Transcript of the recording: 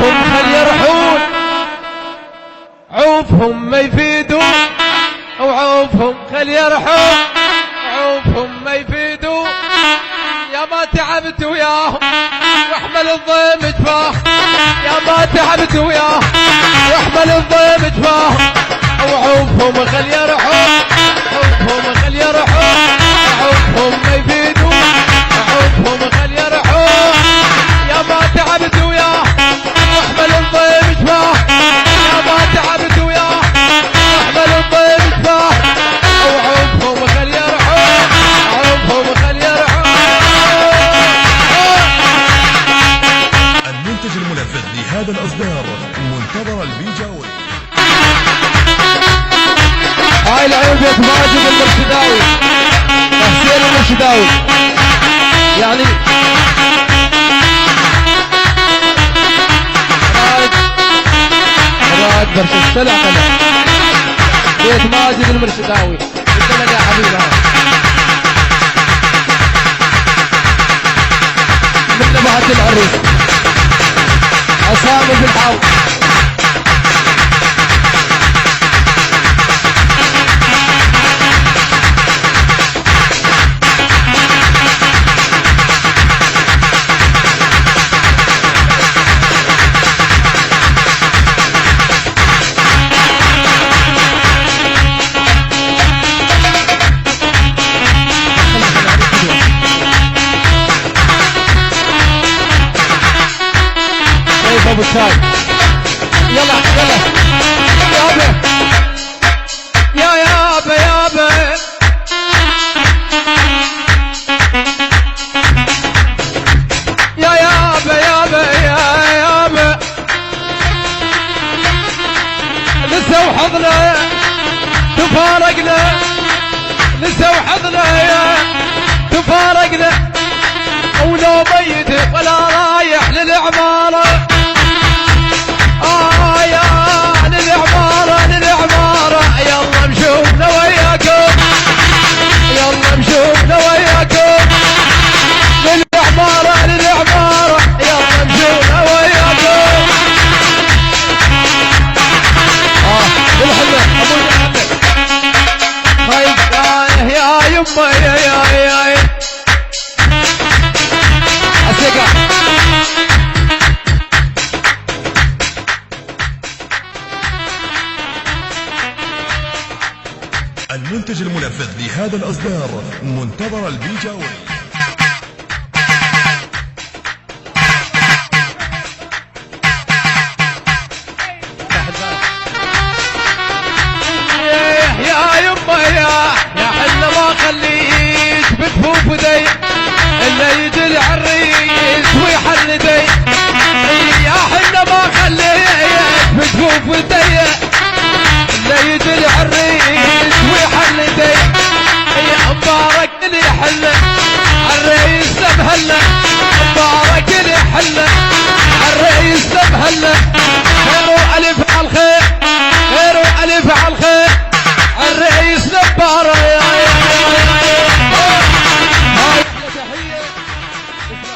عوفهم خل يرحون، عوفهم ما يفيدون، وعوفهم خل يرحون، عوفهم ما يفيدون. يا ما تعبت وياهم واحمل الضيم جفاهم، يا ما تعبت وياهم واحمل الضيم جفاهم. وعوفهم خل يرحون، عوفهم خل يرحون، عوفهم ما يفيدون، عوفهم خل يرحون. يا ما تعبت وياهم واحمل الضيم جفاهم، يا ما تعبت وياهم واحمل الضيم جفاهم. وعوفهم خل يرحون، عوفهم خل يرحون. المنتج المنفذ لهذا الإصدار منتظر البيجاوي. هاي العيون بيت ماجد المرشداوي، حسين المرشداوي يعني راد برش السلع قلع بيت ماجد المرشداوي. قلت يا حبيبي من نبهة العريس عصام بن حاو. ابو الشاي يلا يلا يابا يا يابا يابا يا يابا يابا يا يابا لسه وحضنا تفارقنا، لسه وحضنا تفارقنا، ولو ميت ولا رايح للعمارة. يا للعمارة للعمارة يلا نشوفنا وياكم، يلا نشوفنا وياكم للعمارة للعمارة يلا نشوفنا وياكم. بالحلة ابو محمد خايف يا يمه يا عسيقة. المنتج المنفذ لهذا الإصدار منتظر البيجاوي. يا يمه يا حنا ما خليك بتفوف دي الا يجي العريس ويحل دي، يا حنا ما خليك بتفوف دي